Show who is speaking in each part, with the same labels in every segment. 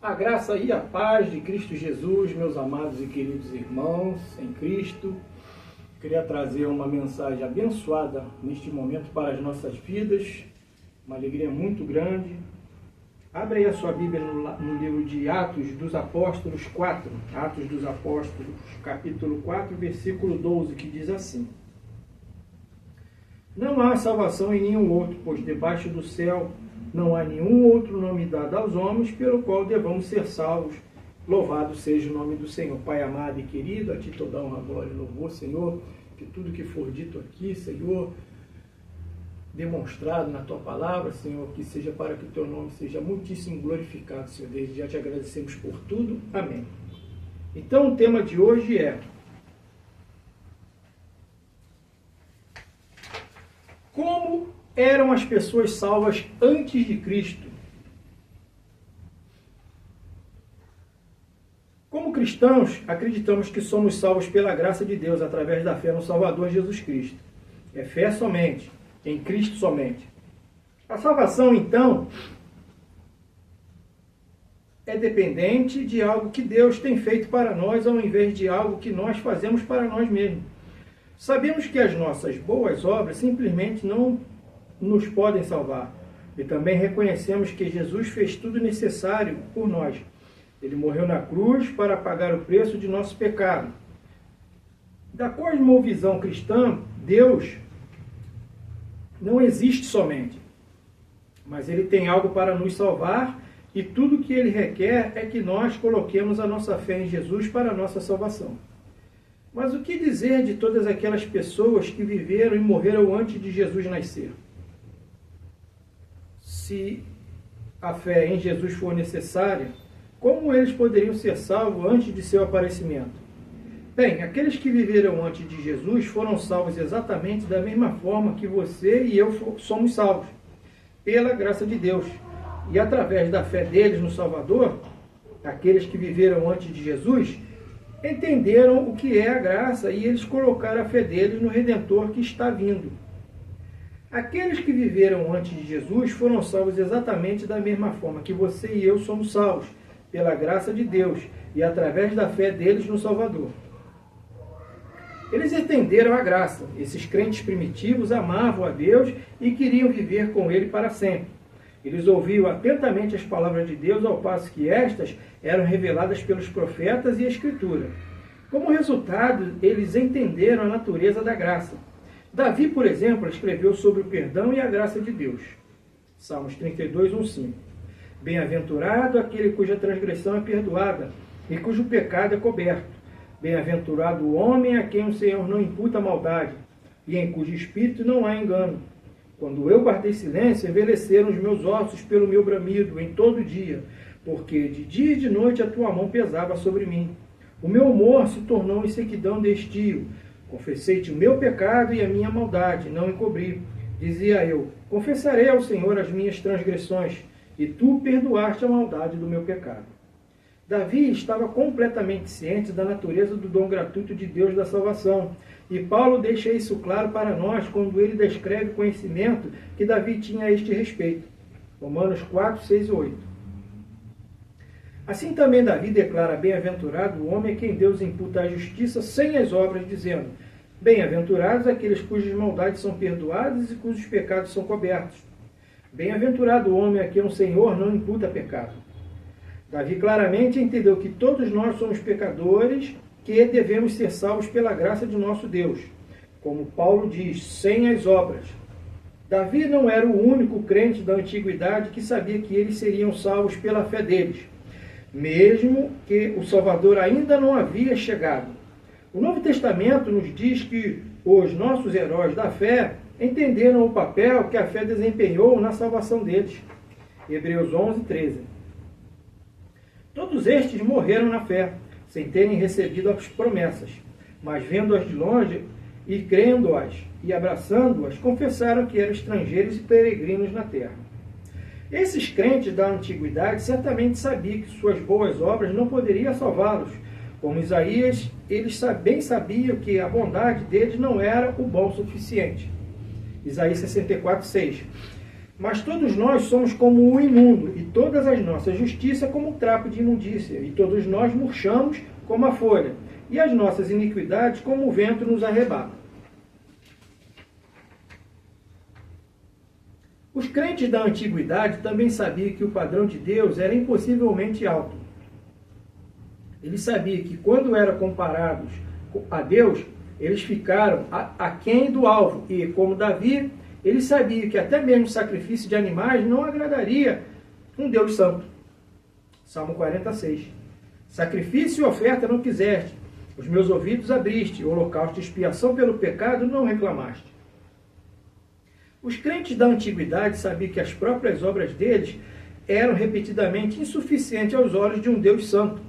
Speaker 1: A graça e a paz de Cristo Jesus, meus amados e queridos irmãos em Cristo. Queria trazer uma mensagem abençoada neste momento para as nossas vidas, uma alegria muito grande. Abre aí a sua Bíblia no livro de Atos dos Apóstolos 4, Atos dos Apóstolos, capítulo 4, versículo 12, que diz assim: Não há salvação em nenhum outro, pois debaixo do céu não há nenhum outro nome dado aos homens pelo qual devamos ser salvos. Louvado seja o nome do Senhor. Pai amado e querido, a Ti toda honra, glória e louvor, Senhor, que tudo que for dito aqui, Senhor, demonstrado na Tua palavra, Senhor, que seja para que o Teu nome seja muitíssimo glorificado, Senhor. Desde já Te agradecemos por tudo. Amém. Então, o tema de hoje é: como eram as pessoas salvas antes de Cristo? Como cristãos, acreditamos que somos salvos pela graça de Deus, através da fé no Salvador Jesus Cristo. É fé somente, em Cristo somente. A salvação, então, é dependente de algo que Deus tem feito para nós, ao invés de algo que nós fazemos para nós mesmos. Sabemos que as nossas boas obras simplesmente não nos podem salvar. E também reconhecemos que Jesus fez tudo necessário por nós. Ele morreu na cruz para pagar o preço de nosso pecado. Da cosmovisão cristã, Deus não existe somente, mas Ele tem algo para nos salvar, e tudo que Ele requer é que nós coloquemos a nossa fé em Jesus para a nossa salvação. Mas o que dizer de todas aquelas pessoas que viveram e morreram antes de Jesus nascer? Se a fé em Jesus for necessária, como eles poderiam ser salvos antes de seu aparecimento? Bem, aqueles que viveram antes de Jesus foram salvos exatamente da mesma forma que você e eu somos salvos, pela graça de Deus. E através da fé deles no Salvador, aqueles que viveram antes de Jesus entenderam o que é a graça e eles colocaram a fé deles no Redentor que está vindo. Aqueles que viveram antes de Jesus foram salvos exatamente da mesma forma que você e eu somos salvos, pela graça de Deus e através da fé deles no Salvador. Eles entenderam a graça. Esses crentes primitivos amavam a Deus e queriam viver com Ele para sempre. Eles ouviam atentamente as palavras de Deus, ao passo que estas eram reveladas pelos profetas e a Escritura. Como resultado, eles entenderam a natureza da graça. Davi, por exemplo, escreveu sobre o perdão e a graça de Deus. Salmos 32, 1-5. Bem-aventurado aquele cuja transgressão é perdoada e cujo pecado é coberto. Bem-aventurado o homem a quem o Senhor não imputa maldade e em cujo espírito não há engano. Quando eu guardei silêncio, envelheceram os meus ossos pelo meu bramido em todo dia, porque de dia e de noite a tua mão pesava sobre mim. O meu humor se tornou em sequidão de estio. Confessei-te o meu pecado e a minha maldade, não encobri. Dizia eu: confessarei ao Senhor as minhas transgressões, e tu perdoaste a maldade do meu pecado. Davi estava completamente ciente da natureza do dom gratuito de Deus da salvação, e Paulo deixa isso claro para nós quando ele descreve o conhecimento que Davi tinha a este respeito. Romanos 4, 6 e 8. Assim também Davi declara: bem-aventurado o homem a quem Deus imputa a justiça sem as obras, dizendo: bem-aventurados aqueles cujas maldades são perdoadas e cujos pecados são cobertos. Bem-aventurado o homem a quem o Senhor não imputa pecado. Davi claramente entendeu que todos nós somos pecadores, que devemos ser salvos pela graça de nosso Deus. Como Paulo diz, sem as obras. Davi não era o único crente da antiguidade que sabia que eles seriam salvos pela fé deles, mesmo que o Salvador ainda não havia chegado. O Novo Testamento nos diz que os nossos heróis da fé entenderam o papel que a fé desempenhou na salvação deles. Hebreus 11, 13. Todos estes morreram na fé, sem terem recebido as promessas, mas vendo-as de longe e crendo-as e abraçando-as, confessaram que eram estrangeiros e peregrinos na terra. Esses crentes da antiguidade certamente sabiam que suas boas obras não poderiam salvá-los. Como Isaías, eles bem sabiam que a bondade deles não era o bom suficiente. Isaías 64, 6. Mas todos nós somos como o imundo, e todas as nossas justiças como um trapo de imundícia, e todos nós murchamos como a folha, e as nossas iniquidades como o vento nos arrebata. Os crentes da antiguidade também sabiam que o padrão de Deus era impossivelmente alto. Eles sabiam que quando eram comparados a Deus, eles ficaram aquém do alvo, e como Davi, eles sabiam que até mesmo o sacrifício de animais não agradaria um Deus santo. Salmo 46. Sacrifício e oferta não quiseste, os meus ouvidos abriste, o holocausto de expiação pelo pecado não reclamaste. Os crentes da antiguidade sabiam que as próprias obras deles eram repetidamente insuficientes aos olhos de um Deus santo.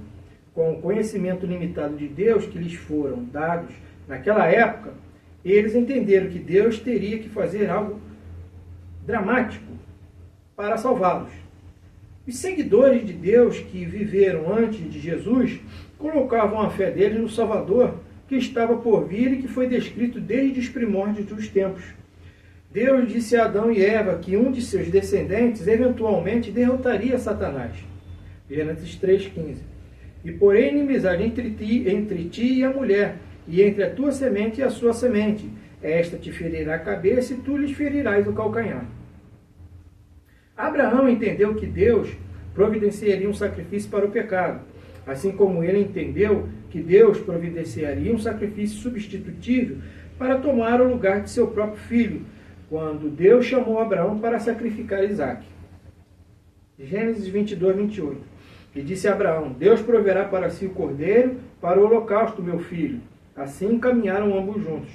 Speaker 1: Com o conhecimento limitado de Deus que lhes foram dados naquela época, eles entenderam que Deus teria que fazer algo dramático para salvá-los. Os seguidores de Deus que viveram antes de Jesus colocavam a fé deles no Salvador que estava por vir e que foi descrito desde os primórdios dos tempos. Deus disse a Adão e Eva que um de seus descendentes eventualmente derrotaria Satanás. Gênesis 3,15. E porém inimizade entre ti e a mulher, e entre a tua semente e a sua semente. Esta te ferirá a cabeça e tu lhes ferirás o calcanhar. Abraão entendeu que Deus providenciaria um sacrifício para o pecado, assim como ele entendeu que Deus providenciaria um sacrifício substitutivo para tomar o lugar de seu próprio filho, quando Deus chamou Abraão para sacrificar Isaque. Gênesis 22, 28. E disse a Abraão: Deus proverá para si o cordeiro para o holocausto, meu filho. Assim caminharam ambos juntos.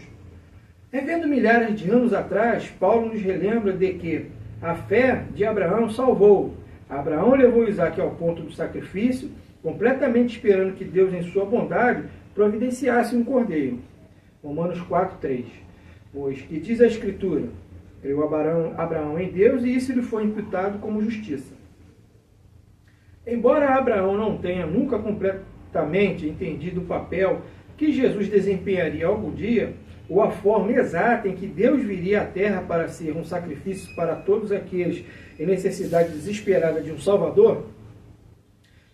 Speaker 1: Revendo milhares de anos atrás, Paulo nos relembra de que a fé de Abraão salvou. Abraão levou Isaque ao ponto do sacrifício, completamente esperando que Deus, em sua bondade, providenciasse um cordeiro. Romanos 4, 3. Pois que diz a Escritura: creu Abraão em Deus e isso lhe foi imputado como justiça. Embora Abraão não tenha nunca completamente entendido o papel que Jesus desempenharia algum dia, ou a forma exata em que Deus viria à terra para ser um sacrifício para todos aqueles em necessidade desesperada de um Salvador,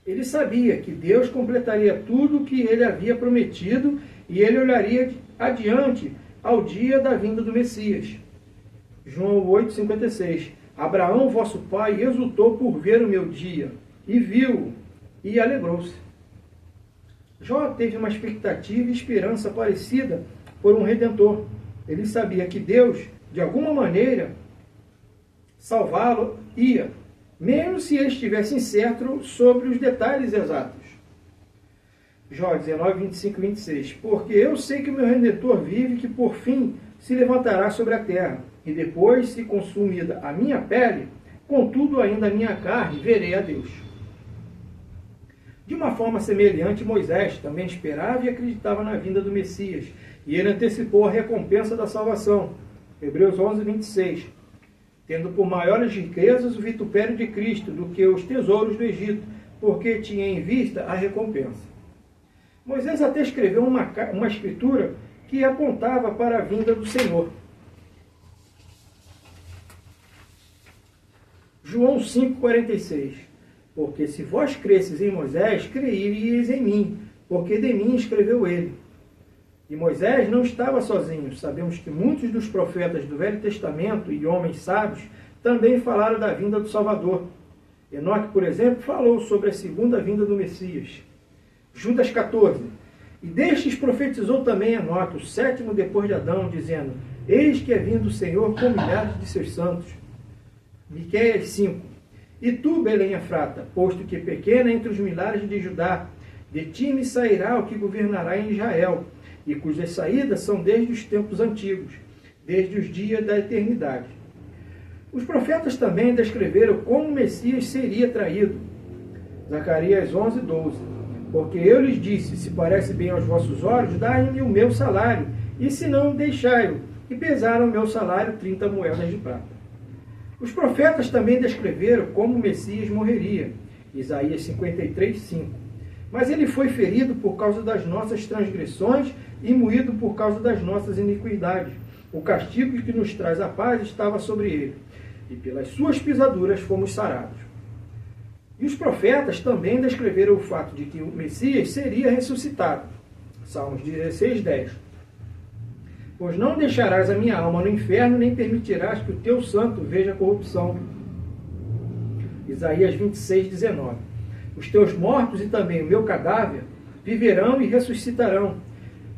Speaker 1: ele sabia que Deus completaria tudo o que ele havia prometido e ele olharia adiante ao dia da vinda do Messias. João 8,56. Abraão, vosso pai, exultou por ver o meu dia, e viu, e alegrou-se. Jó teve uma expectativa e esperança parecida por um Redentor. Ele sabia que Deus, de alguma maneira, salvá-lo ia, mesmo se ele estivesse incerto sobre os detalhes exatos. Jó 19, 25 e 26. Porque eu sei que o meu Redentor vive, que por fim se levantará sobre a terra, e depois, se consumida a minha pele, contudo ainda a minha carne, verei a Deus. De uma forma semelhante, Moisés também esperava e acreditava na vinda do Messias, e ele antecipou a recompensa da salvação. Hebreus 11, 26. Tendo por maiores riquezas o vitupério de Cristo do que os tesouros do Egito, porque tinha em vista a recompensa. Moisés até escreveu uma escritura que apontava para a vinda do Senhor. João 5,46. Porque se vós cresces em Moisés, creríeis em mim, porque de mim escreveu ele. E Moisés não estava sozinho. Sabemos que muitos dos profetas do Velho Testamento e homens sábios também falaram da vinda do Salvador. Enoque, por exemplo, falou sobre a segunda vinda do Messias. Judas 14. E destes profetizou também Enoque, o sétimo depois de Adão, dizendo: eis que é vindo o Senhor com milhares de seus santos. Miqueias 5. E tu, Belém Efrata, posto que pequena entre os milhares de Judá, de ti me sairá o que governará em Israel, e cujas saídas são desde os tempos antigos, desde os dias da eternidade. Os profetas também descreveram como o Messias seria traído. Zacarias 11, 12. Porque eu lhes disse: se parece bem aos vossos olhos, dai-me o meu salário, e se não, deixai-o. E pesaram o meu salário 30 moedas de prata. Os profetas também descreveram como o Messias morreria. Isaías 53, 5. Mas ele foi ferido por causa das nossas transgressões e moído por causa das nossas iniquidades. O castigo que nos traz a paz estava sobre ele. e pelas suas pisaduras fomos sarados. E os profetas também descreveram o fato de que o Messias seria ressuscitado. Salmos 16, 10. Pois não deixarás a minha alma no inferno, nem permitirás que o teu santo veja corrupção. Isaías 26, 19. Os teus mortos e também o meu cadáver viverão e ressuscitarão.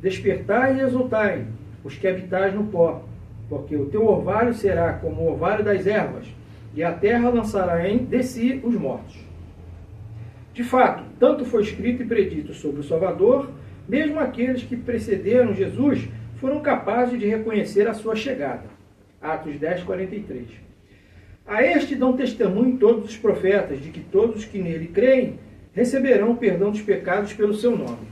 Speaker 1: Despertai e exultai, os que habitais no pó, porque o teu orvalho será como o orvalho das ervas, e a terra lançará de si os mortos. De fato, tanto foi escrito e predito sobre o Salvador, mesmo aqueles que precederam Jesus foram capazes de reconhecer a sua chegada. Atos 10, 43. A este dão testemunho todos os profetas, de que todos que nele creem receberão o perdão dos pecados pelo seu nome.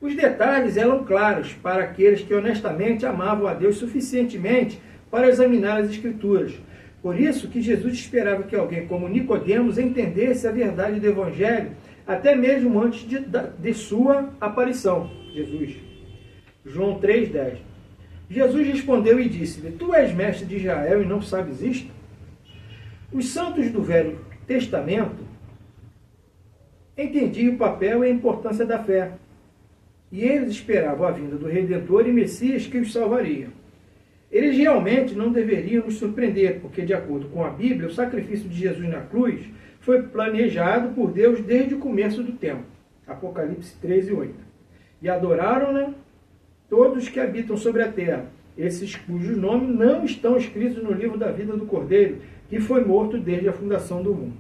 Speaker 1: Os detalhes eram claros para aqueles que honestamente amavam a Deus suficientemente para examinar as Escrituras. Por isso que Jesus esperava que alguém como Nicodemos entendesse a verdade do Evangelho, até mesmo antes de sua aparição. Jesus. João 3,10. Jesus respondeu e disse-lhe: Tu és mestre de Israel e não sabes isto? Os santos do Velho Testamento entendiam o papel e a importância da fé. E eles esperavam a vinda do Redentor e Messias que os salvaria. Eles realmente não deveriam nos surpreender, porque, de acordo com a Bíblia, o sacrifício de Jesus na cruz foi planejado por Deus desde o começo do tempo. Apocalipse 13, 8. E adoraram-na todos que habitam sobre a terra, esses cujos nomes não estão escritos no livro da vida do Cordeiro, que foi morto desde a fundação do mundo.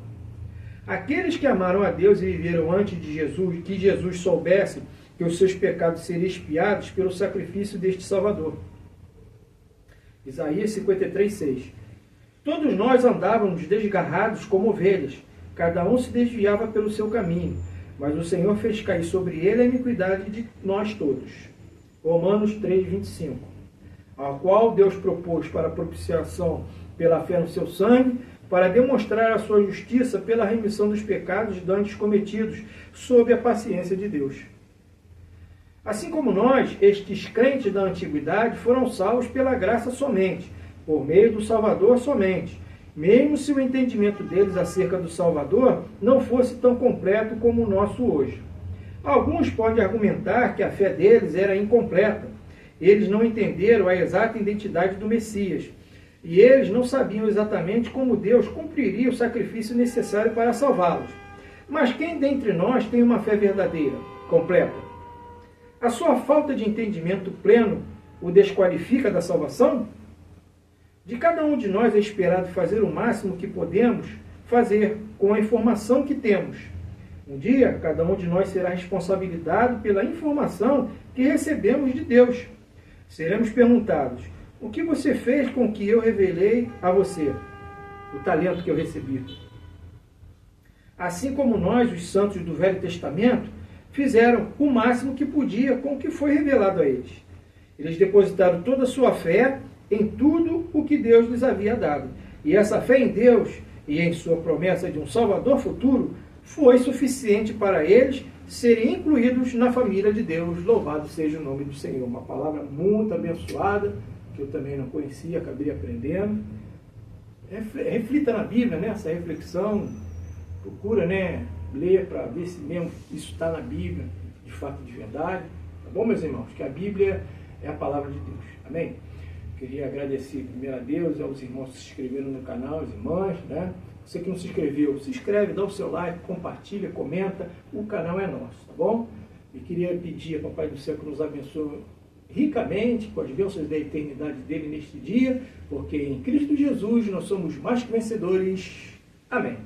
Speaker 1: Aqueles que amaram a Deus e viveram antes de Jesus, que Jesus soubesse que os seus pecados seriam expiados pelo sacrifício deste Salvador. Isaías 53, 6. Todos nós andávamos desgarrados como ovelhas, cada um se desviava pelo seu caminho, mas o Senhor fez cair sobre ele a iniquidade de nós todos. Romanos 3, 25. Ao qual Deus propôs para a propiciação pela fé no seu sangue, para demonstrar a sua justiça pela remissão dos pecados dantes cometidos, sob a paciência de Deus. Assim como nós, estes crentes da antiguidade foram salvos pela graça somente, por meio do Salvador somente, mesmo se o entendimento deles acerca do Salvador não fosse tão completo como o nosso hoje. Alguns podem argumentar que a fé deles era incompleta. Eles não entenderam a exata identidade do Messias, e eles não sabiam exatamente como Deus cumpriria o sacrifício necessário para salvá-los. Mas quem dentre nós tem uma fé verdadeira, completa? A sua falta de entendimento pleno o desqualifica da salvação? De cada um de nós é esperado fazer o máximo que podemos fazer com a informação que temos. Um dia, cada um de nós será responsabilizado pela informação que recebemos de Deus. Seremos perguntados: o que você fez com o que eu revelei a você? O talento que eu recebi. Assim como nós, os santos do Velho Testamento, fizeram o máximo que podia com o que foi revelado a eles. Eles depositaram toda a sua fé em tudo o que Deus lhes havia dado. E essa fé em Deus e em sua promessa de um Salvador futuro foi suficiente para eles serem incluídos na família de Deus. Louvado seja o nome do Senhor. Uma palavra muito abençoada, que eu também não conhecia, acabei aprendendo. Reflita na Bíblia, né? Essa reflexão. Procura, né, ler para ver se mesmo isso está na Bíblia, de fato, de verdade. Tá bom, meus irmãos? Que a Bíblia é a palavra de Deus. Amém? Queria agradecer primeiro a Deus, aos irmãos que se inscreveram no canal, as irmãs, né? Você que não se inscreveu, se inscreve, dá o seu like, compartilha, comenta. O canal é nosso, tá bom? E queria pedir a Papai do Céu que nos abençoe ricamente com as bênçãos da eternidade dele neste dia, porque em Cristo Jesus nós somos mais que vencedores. Amém.